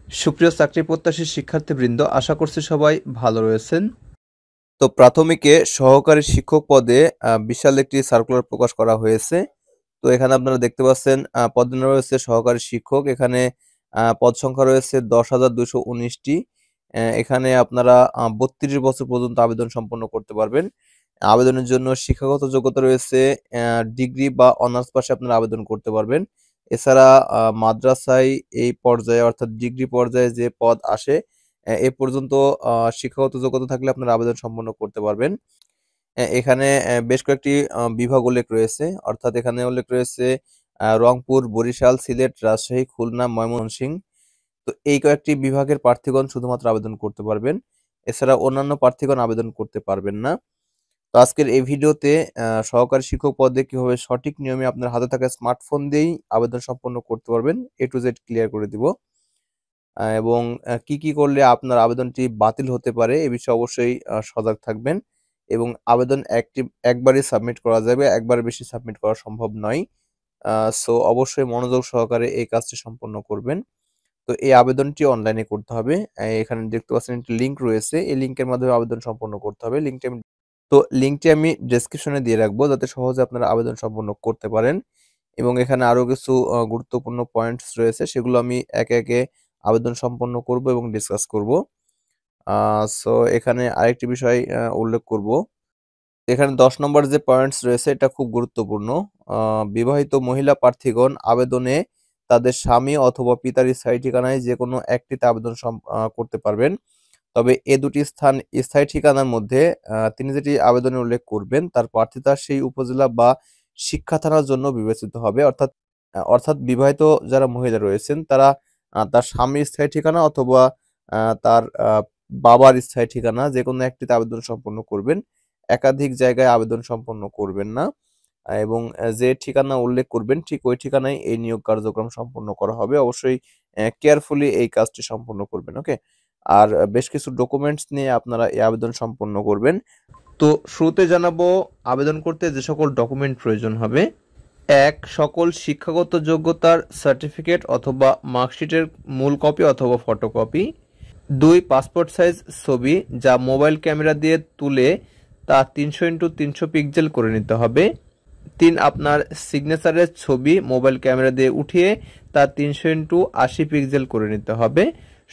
সুপ্রিয় চাকরি প্রত্যাশী শিক্ষার্থীবৃন্দ, আশা করছি সবাই ভালো রয়েছেন। তো প্রাথমিকে সহকারী শিক্ষক পদে বিশাল একটি সার্কুলার প্রকাশ করা হয়েছে। তো এখানে আপনারা দেখতে পাচ্ছেন পদ নাম রয়েছে সহকারী শিক্ষক। এখানে পদ সংখ্যা রয়েছে 10,219টি। এখানে আপনারা 32 বছর পর্যন্ত আবেদন সম্পন্ন করতে পারবেন। আবেদনের জন্য শিক্ষাগত যোগ্যতা রয়েছে ডিগ্রি বা অনার্স পাশে আপনারা আবেদন করতে পারবেন। এছাড়া মাদ্রাসায় এই পর্যায়ে অর্থাৎ ডিগ্রি পর্যায়ে যে পদ আসে এ পর্যন্ত শিক্ষাগত যোগ্যতা থাকলে আপনারা আবেদন সম্পন্ন করতে পারবেন। এখানে বেশ কয়েকটি বিভাগ উল্লেখ রয়েছে, অর্থাৎ এখানে উল্লেখ রয়েছে রংপুর, বরিশাল, সিলেট, রাজশাহী, খুলনা, ময়মনসিংহ। তো এই কয়েকটি বিভাগের প্রার্থীগণ শুধুমাত্র আবেদন করতে পারবেন। এছাড়া অন্যান্য প্রার্থীগণ আবেদন করতে পারবেন না। তো আজকের এই ভিডিওতে সহকারী শিক্ষক পদে কিভাবে সঠিক নিয়মে আপনার হাতে থাকা স্মার্টফোন দিয়েই আবেদন সম্পন্ন করতে পারবেন এ টু জেড ক্লিয়ার করে দিব। এবং কি, কি করলে আপনার আবেদনটি বাতিল হতে পারে এ বিষয়ে অবশ্যই সজাগ থাকবেন। এবং আবেদন একবারই সাবমিট করা যাবে, একবারের বেশি সাবমিট করা সম্ভব নয়। সো অবশ্যই মনোযোগ সহকারে এই কাজটি সম্পন্ন করবেন। তো এই আবেদনটি অনলাইনে করতে হবে। এখানে দেখতে পাচ্ছেন একটি লিঙ্ক রয়েছে। এই লিঙ্কের মাধ্যমে আবেদন সম্পন্ন করতে হবে। লিঙ্কটি আমি ডেসক্রিপশনে দিয়ে রাখবো যাতে সহজে আপনারা আবেদন সম্পন্ন করতে পারেন। এবং এখানে আরো কিছু গুরুত্বপূর্ণ পয়েন্টস রয়েছে, সেগুলো আমি একে একে আবেদন সম্পন্ন করব এবং ডিসকাস করব। সো এখানে আরেকটি বিষয় উল্লেখ করব। এখানে 10 নম্বর যে পয়েন্টস রয়েছে এটা খুব গুরুত্বপূর্ণ। বিবাহিত মহিলা প্রার্থীগণ আবেদনে তাদের স্বামী অথবা পিতার স্থায়ী ঠিকানায় যে কোনো একটিতে আবেদন করতে পারবেন। তবে এ দুটি স্থান স্থায়ী ঠিকানার মধ্যে তিনি যেটি আবেদনে উল্লেখ করবেন তার প্রার্থিতা সেই উপজেলা বা শিক্ষা থানার জন্য বিবেচিত হবে। অর্থাৎ বিবাহিত যারা মহিলা রয়েছেন তারা তার স্বামীর স্থায়ী ঠিকানা অথবা তার বাবার স্থায়ী ঠিকানা যে কোনো একটিতে আবেদন সম্পন্ন করবেন। একাধিক জায়গায় আবেদন সম্পন্ন করবেন না। এবং যে ঠিকানা উল্লেখ করবেন ঠিক ওই ঠিকানায় এই নিয়োগ কার্যক্রম সম্পন্ন করা হবে। অবশ্যই কেয়ারফুলি এই কাজটি সম্পন্ন করবেন। ওকে। আর বেশ কিছু ডকুমেন্টস নিয়ে আপনারা এই আবেদন সম্পন্ন করবেন। তো শুরুতে জানাবো আবেদন করতে যে সকল ডকুমেন্ট প্রয়োজন হবে। ১. সকল শিক্ষাগত যোগ্যতার সার্টিফিকেট অথবা মার্কশিটের মূল কপি অথবা ফটোকপি। ২. পাসপোর্ট সাইজ ছবি যা মোবাইল ক্যামেরা দিয়ে তুলে তা ৩০০x৩০০ পিক্সেল করে নিতে হবে। ৩. আপনার সিগনেচারের ছবি মোবাইল ক্যামেরা দিয়ে উঠিয়ে তা ৩০০x৮০ পিক্সেল করে নিতে হবে।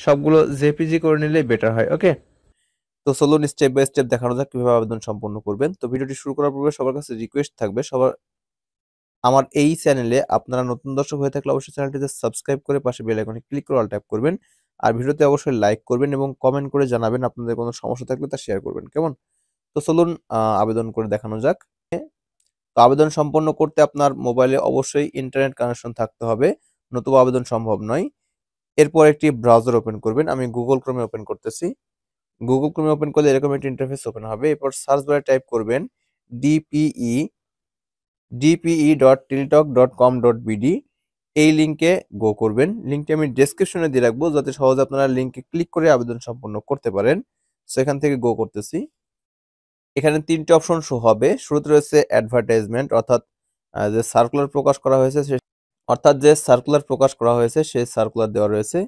সবগুলো জেপিজি করে নিলে বেটার হয়। ওকে। তো চলুন স্টেপ বাই স্টেপ দেখানো যাক কিভাবে আবেদন সম্পন্ন করবেন। তো ভিডিওটি শুরু করার পূর্বে সবার কাছে রিকোয়েস্ট থাকবে, আমার এই চ্যানেলে আপনারা নতুন দর্শক হয়ে থাকলে অবশ্যই চ্যানেলটিতে সাবস্ক্রাইব করে পাশে বেল আইকনে ক্লিক করে অল ট্যাপ করবেন। আর ভিডিওতে অবশ্যই লাইক করবেন এবং কমেন্ট করে জানাবেন আপনাদের কোনো সমস্যা থাকলে তা শেয়ার করবেন। কেমন? তো চলুন আবেদন করে দেখানো যাক। তো আবেদন সম্পন্ন করতে আপনার মোবাইলে অবশ্যই ইন্টারনেট কানেকশন থাকতে হবে, নতুবা আবেদন সম্ভব নয়। এরপর একটি ব্রাউজার ওপেন করবেন। আমি গুগল ক্রোমে ওপেন করতেছি। গুগল ক্রোমে ওপেন করলে এরকম একটি ইন্টারফেস ওপেন হবে। এরপর সার্চ বারে টাইপ করবেন ডিপিই dpe.tiltalk.com.bd। এই লিংকে গো করবেন। লিংকটি আমি ডেসক্রিপশনে দিয়ে রাখবো যাতে সহজে আপনারা লিংকে ক্লিক করে আবেদন সম্পন্ন করতে পারেন। সো এখান থেকে গো করতেছি। এখানে 3টে অপশন শো হবে। শুরুতে রয়েছে অ্যাডভার্টাইজমেন্ট, অর্থাৎ যে সার্কুলার প্রকাশ করা হয়েছে সেই সার্কুলার দেওয়া রয়েছে।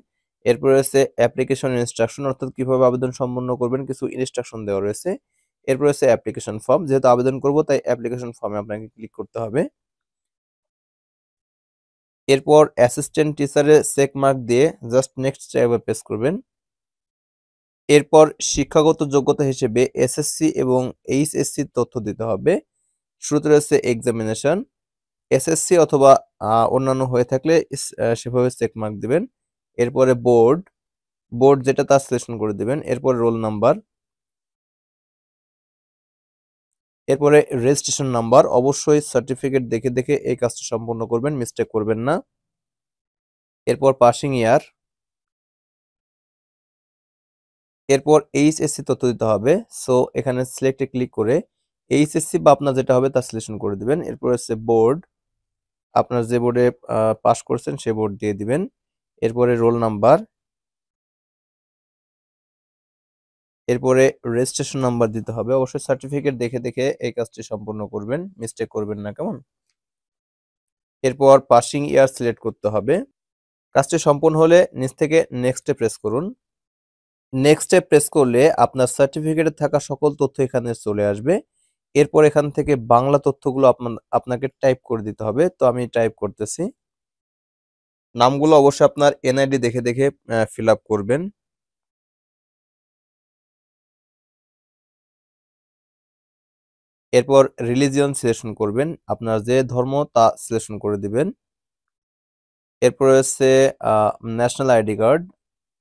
এরপর রয়েছে অ্যাপ্লিকেশন ইনস্ট্রাকশন, অর্থাৎ কিভাবে আবেদন সম্পন্ন করবেন কিছু ইনস্ট্রাকশন দেওয়া রয়েছে। এরপর রয়েছে অ্যাপ্লিকেশন ফর্ম, যেহেতু আবেদন করব তাই অ্যাপ্লিকেশন ফর্মে আপনাকে ক্লিক করতে হবে। এরপর অ্যাসিস্ট্যান্ট টিচারে চেক মার্ক দিয়ে জাস্ট নেক্সট ট্যাবে প্রেস করবেন। এরপর শিক্ষাগত যোগ্যতা হিসেবে এসএসসি এবং এইচএসসি তথ্য দিতে হবে। শুরুতে রয়েছে এক্সামিনেশন, এসএসসি অথবা অন্যান্য হয়ে থাকলে সেভাবে চেক মার্ক দিবেন। এরপরে বোর্ড যেটা তা সিলেকশন করে দিবেন। এরপর রোল নাম্বার, এরপরে রেজিস্ট্রেশন নাম্বার। অবশ্যই সার্টিফিকেট দেখে দেখে এই কাজটা সম্পন্ন করবেন, মিস্টেক করবেন না। এরপর পাসিং ইয়ার, এরপর এইচএসসি তথ্য দিতে হবে। সো এখানে সিলেক্টে ক্লিক করে এইচএসসি বা আপনার যেটা হবে তা সিলেকশন করে দিবেন। এরপর হচ্ছে বোর্ড, আপনার যে বোর্ডে পাস করছেন সে বোর্ড দিয়ে দিবেন। এরপরে রোল নাম্বার, এরপরে রেজিস্ট্রেশন নাম্বার দিতে হবে। অবশ্যই সার্টিফিকেট দেখে দেখে এই কাজটি সম্পূর্ণ করবেন, মিস্টেক করবেন না। কেমন? এরপর পাসিং ইয়ার সিলেক্ট করতে হবে। কাজটি সম্পূর্ণ হলে নিচ থেকে নেক্সটে প্রেস করুন। নেক্সটে প্রেস করলে আপনার সার্টিফিকেটে থাকা সকল তথ্য এখানে চলে আসবে। এরপর এখান থেকে বাংলা তথ্যগুলো আপনাকে টাইপ করে দিতে হবে। তো আমি টাইপ করতেছি। নামগুলো অবশ্যই আপনার এনআইডি দেখে দেখে ফিল আপ করবেন। এরপর রিলিজিয়ন সিলেকশন করবেন, আপনার যে ধর্ম তা সিলেকশন করে দিবেন। এরপর হচ্ছে national ID card,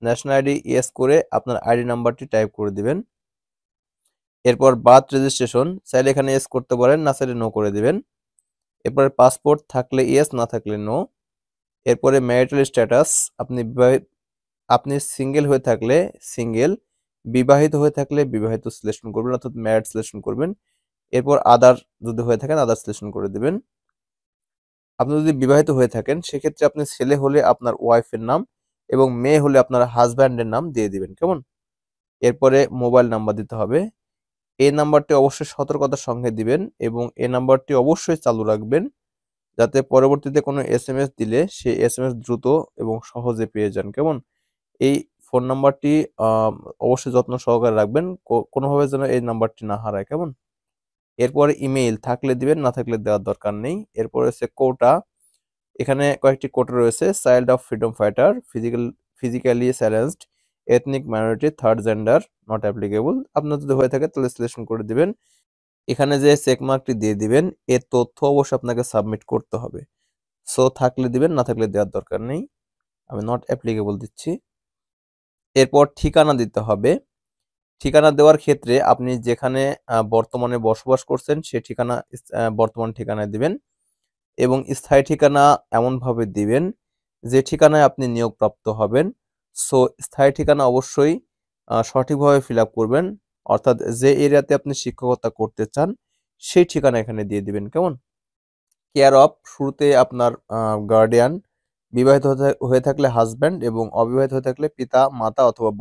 national ID yes করে আপনার আইডি নাম্বারটি টাইপ করে দিবেন। এরপর বার্থ রেজিস্ট্রেশন, চাইলে এখানে ইয়েস করতে পারেন, না চাইলে নো করে দিবেন। এরপরে পাসপোর্ট থাকলে ইয়েস, না থাকলে নো। এরপরে ম্যারিটাল স্ট্যাটাস, আপনি সিঙ্গেল হয়ে থাকলে সিঙ্গেল, বিবাহিত হয়ে থাকলে বিবাহিত সিলেকশন করবেন, অর্থাৎ ম্যারিড সিলেকশন করবেন। এরপর আদার যদি হয়ে থাকেন আদার সিলেকশন করে দিবেন। আপনি যদি বিবাহিত হয়ে থাকেন সেক্ষেত্রে আপনি ছেলে হলে আপনার ওয়াইফের নাম এবং মেয়ে হলে আপনার হাজব্যান্ডের নাম দিয়ে দিবেন, কেমন? এরপরে মোবাইল নাম্বার দিতে হবে। এই নাম্বারটি অবশ্যই সতর্কতার সঙ্গে দিবেন এবং এই নাম্বারটি অবশ্যই চালু রাখবেন, যাতে পরবর্তীতে কোনো এসএমএস দিলে সেই এসএমএস দ্রুত এবং সহজে পেয়ে যান, কেমন? এই ফোন নাম্বারটি অবশ্যই যত্ন সহকারে রাখবেন, কোনোভাবে যেন এই নাম্বারটি না হারায়, কেমন? এরপরে ইমেইল থাকলে দিবেন, না থাকলে দেওয়ার দরকার নেই। এরপরে হচ্ছে কোটা, এখানে কয়েকটি কোটা রয়েছে। Child of freedom fighter, physically challenged, ethnic minority, third gender, not applicable. আপনার যদি হয়ে থাকে তাহলে সিলেকশন করে দিবেন। এখানে যে চেক মার্কটি দিয়ে দিবেন, এর তথ্য অবশ্যই আপনাকে সাবমিট করতে হবে। সো থাকলে দিবেন, না থাকলে দেওয়ার দরকার নেই। আমি নট অ্যাপ্লিকেবল দিচ্ছি। এরপর ঠিকানা দিতে হবে। ঠিকানা দেওয়ার ক্ষেত্রে আপনি যেখানে বর্তমানে বসবাস করছেন সে ঠিকানা বর্তমান ঠিকানায় দিবেন এবং স্থায়ী ঠিকানা এমনভাবে দিবেন যে ঠিকানায় আপনি নিয়োগপ্রাপ্ত হবেন। সো স্থায়ী ঠিকানা অবশ্যই সঠিকভাবে ফিল আপ করবেন, অর্থাৎ যে এরিয়াতে আপনি শিক্ষকতা করতে চান সেই ঠিকানা এখানে দিয়ে দিবেন, কেমন? কেয়ার অফ, শুরুতে আপনার গার্ডিয়ান, বিবাহিত হয়ে থাকলে হাজব্যান্ড এবং অবিবাহিত হয়ে থাকলে পিতা মাতা অথবা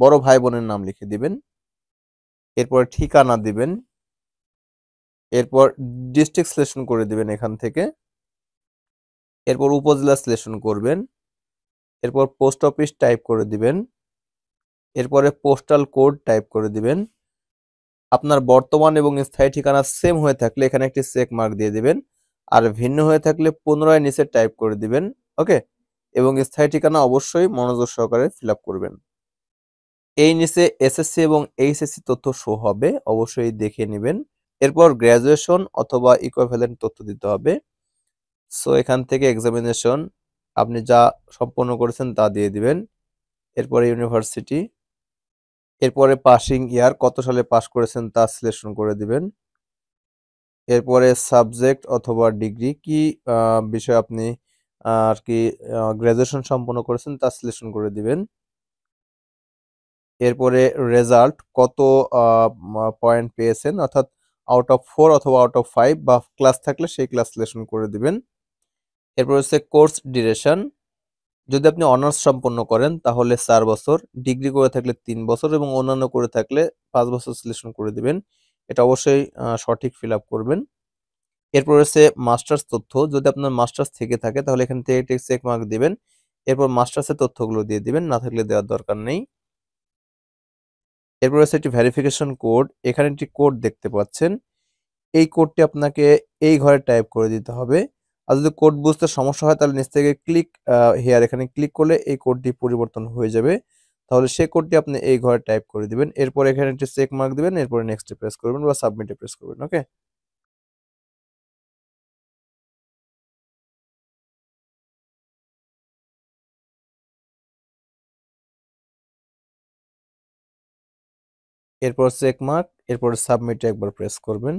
বড় ভাই বোনের নাম লিখে দিবেন। এরপর ঠিকানা দিবেন। এরপর ডিস্ট্রিক্ট সিলেকশন করে দিবেন এখান থেকে। এরপর উপজেলা সিলেকশন করবেন। এরপর পোস্ট অফিস টাইপ করে দিবেন। এরপরে পোস্টাল কোড টাইপ করে দিবেন। আপনার বর্তমান এবং স্থায়ী ঠিকানা সেম হয়ে থাকলে এখানে একটি চেক মার্ক দিয়ে দিবেন, আর ভিন্ন হয়ে থাকলে পুনরায় নিচে টাইপ করে দিবেন। ওকে, এবং স্থায়ী ঠিকানা অবশ্যই মনোযোগ সহকারে ফিল আপ করবেন। এই নিচে এসএসসি এবং এইচএসসি তথ্য শো হবে, অবশ্যই দেখে নেবেন। এরপর গ্র্যাজুয়েশন অথবা ইকুইভ্যালেন্ট তথ্য দিতে হবে। সো এখান থেকে এক্সামিনেশন আপনি যা সম্পন্ন করেছেন তা দিয়ে দিবেন। এরপরে ইউনিভার্সিটি, এরপরে পাসিং ইয়ার, কত সালে পাস করেছেন তা সিলেকশন করে দিবেন। এরপরে সাবজেক্ট অথবা ডিগ্রি কি বিষয়ে আপনি আর কি গ্র্যাজুয়েশন সম্পন্ন করেছেন তা সিলেকশন করে দিবেন। এরপরে রেজাল্ট কত পয়েন্ট পেয়েছেন, অর্থাৎ আউট অফ 4 অথবা আউট অফ 5 বা ক্লাস থাকলে সেই ক্লাস সিলেকশন করে দিবেন। এরপর হচ্ছে কোর্স ডিউরেশন, যদি আপনি অনার্স সম্পন্ন করেন তাহলে 4 বছর, ডিগ্রি করে থাকলে 3 বছর এবং অন্যান্য করে থাকলে 5 বছর সিলেকশন করে দিবেন। এটা অবশ্যই সঠিক ফিল আপ করবেন। এরপর হচ্ছে মাস্টার্স তথ্য, যদি আপনার মাস্টার্স থেকে থাকে তাহলে এখান থেকে একটি চেক মার্ক দিবেন। এরপর মাস্টার্সের তথ্যগুলো দিয়ে দিবেন, না থাকলে দেওয়ার দরকার নেই। এরপর হচ্ছে একটি ভেরিফিকেশন কোড, এখানে একটি কোড দেখতে পাচ্ছেন। এই কোডটি আপনাকে এই ঘরে টাইপ করে দিতে হবে। আর যদি কোড বুঝতে সমস্যা হয় তাহলে নিচ থেকে ক্লিক হেয়ার, এখানে ক্লিক করলে এই কোডটি পরিবর্তন হয়ে যাবে। তাহলে সেই কোডটি আপনি এই ঘরে টাইপ করে দিবেন। এরপর এখানে একটি চেক মার্ক দিবেন, এরপরে নেক্সটে প্রেস করবেন বা সাবমিটে প্রেস করবেন। ওকে, এরপর চেক মার্ক, এরপর সাবমিটে একবার প্রেস করবেন।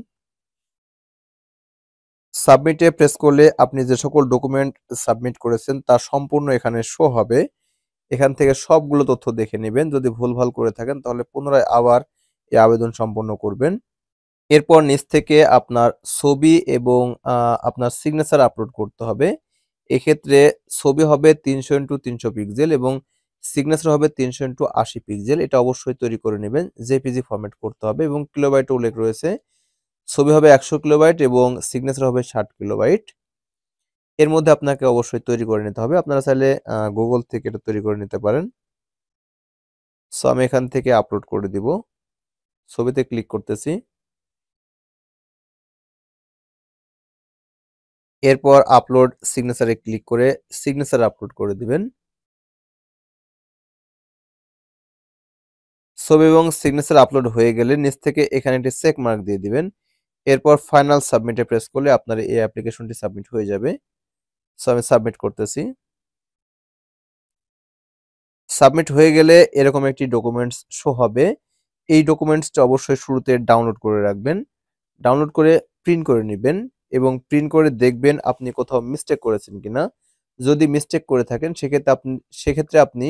সাবমিটে প্রেস করলে আপনি যে সকল ডকুমেন্ট সাবমিট করেছেন তা সম্পূর্ণ এখানে শো হবে। এখান থেকে সবগুলো তথ্য দেখে নেবেন, যদি ভুলভাল করে থাকেন তাহলে পুনরায় আবার এই আবেদন সম্পন্ন করবেন। এরপর নিচ থেকে আপনার ছবি এবং আপনার সিগনেচার আপলোড করতে হবে। এক্ষেত্রে ছবি হবে 300x300 পিক্সেল এবং সিগনেচার হবে 300x80 পিক্সেল। এটা অবশ্যই তৈরি করে নেবেন, জেপিজি ফরম্যাট করতে হবে এবং কিলোবাইটে উল্লেখ রয়েছে। ছবি হবে 100 কিলোবাইট এবং সিগনেচার হবে 60 কিলোবাইট। এর মধ্যে আপনাকে অবশ্যই তৈরি করে নিতে হবে। আপনারা চাইলে গুগল থেকে এটা তৈরি করে নিতে পারেন। সো আমি এখান থেকে আপলোড করে দিব। ছবিতে ক্লিক করতেছি। এরপর আপলোড সিগনেচারে ক্লিক করে সিগনেচার আপলোড করে দিবেন। ছবি এবং সিগনেচার আপলোড হয়ে গেলে নিচ থেকে এখানে একটি চেক মার্ক দিয়ে দিবেন। এরপর ফাইনাল সাবমিটে প্রেস করলে আপনার এই অ্যাপ্লিকেশনটি সাবমিট হয়ে যাবে। সো আমি সাবমিট করতেছি। সাবমিট হয়ে গেলে এরকম একটি ডকুমেন্টস শো হবে। এই ডকুমেন্টসটা অবশ্যই শুরুতে ডাউনলোড করে রাখবেন। ডাউনলোড করে প্রিন্ট করে নিবেন এবং প্রিন্ট করে দেখবেন আপনি কোথাও মিস্টেক করেছেন কিনা। যদি মিস্টেক করে থাকেন সেক্ষেত্রে আপনি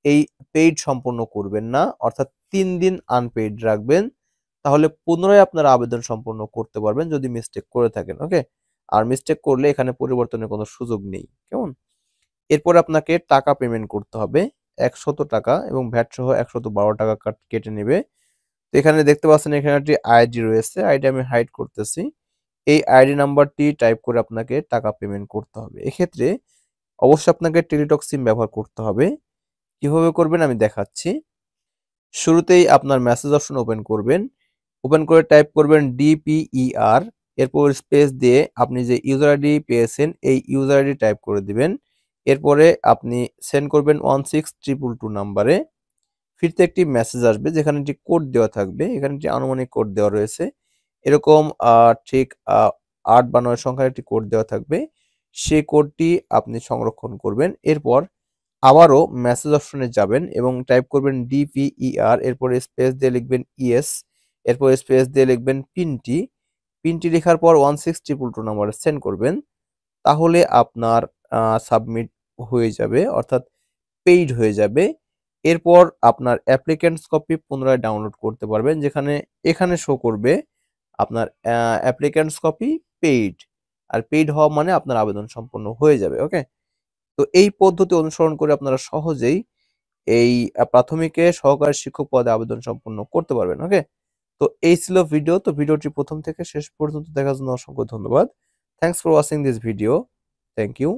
এই পেইড সম্পূর্ণ করবেন না, অর্থাৎ 3 দিন আনপেইড রাখবেন। তাহলে পুনরায় আপনারা আবেদন সম্পূর্ণ করতে পারবেন যদি মিস্টেক করে থাকেন। ওকে? আর মিস্টেক করলে এখানে পরিবর্তনের কোনো সুযোগ নেই। কেমন? এরপর আপনাকে টাকা পেমেন্ট করতে হবে। ১০০ টাকা এবং ভ্যাট সহ ১১২ টাকা কেটে নেবে। তো এখানে দেখতে পাচ্ছেন এখানে একটি আইডি রয়েছে। আইডি আমি হাইড করতেছি। এই আইডি নাম্বারটি টাইপ করে আপনাকে টাকা পেমেন্ট করতে হবে। এক্ষেত্রে অবশ্যই আপনাকে টেলিটক সিম ব্যবহার করতে হবে। কিভাবে করবেন আমি দেখাচ্ছি। শুরুতেই আপনার মেসেজ অপশন ওপেন করবেন। ওপেন করে টাইপ করবেন DPER, এরপর স্পেস দিয়ে আপনি যে ইউজার আইডি পেয়েছেন এই ইউজার আইডি টাইপ করে দিবেন। এরপরে আপনি সেন্ড করবেন 16222 নাম্বারে। ফিরতে একটি মেসেজ আসবে যেখানে একটি কোড দেওয়া থাকবে। এখানে একটি আনুমানিক কোড দেওয়া রয়েছে। এরকম ঠিক ৮ বা ৯ সংখ্যার একটি কোড দেওয়া থাকবে। সেই কোডটি আপনি সংরক্ষণ করবেন। এরপর আবারও মেসেজ অপশনে যাবেন এবং টাইপ করবেন DPER, এরপরে স্পেস দিয়ে লিখবেন ইয়েস, এরপর স্পেস দিয়ে লিখবেন পিনটি। পিনটি লেখার পর 16222 নাম্বারে সেন্ড করবেন। তাহলে আপনার সাবমিট হয়ে যাবে, অর্থাৎ পেইড হয়ে যাবে। এরপর আপনার অ্যাপ্লিক্যান্টস কপি পুনরায় ডাউনলোড করতে পারবেন, যেখানে এখানে শো করবে আপনার অ্যাপ্লিক্যান্টস কপি পেইড। আর পেইড হওয়া মানে আপনার আবেদন সম্পন্ন হয়ে যাবে। ওকে? তো এই পদ্ধতি অনুসরণ করে আপনারা সহজেই এই প্রাথমিকে সহকারী শিক্ষক পদে আবেদন সম্পন্ন করতে পারবেন। ওকে? তো এই ছিল ভিডিও। তো ভিডিওটি প্রথম থেকে শেষ পর্যন্ত দেখার জন্য অসংখ্য ধন্যবাদ। Thanks for watching this video. Thank you.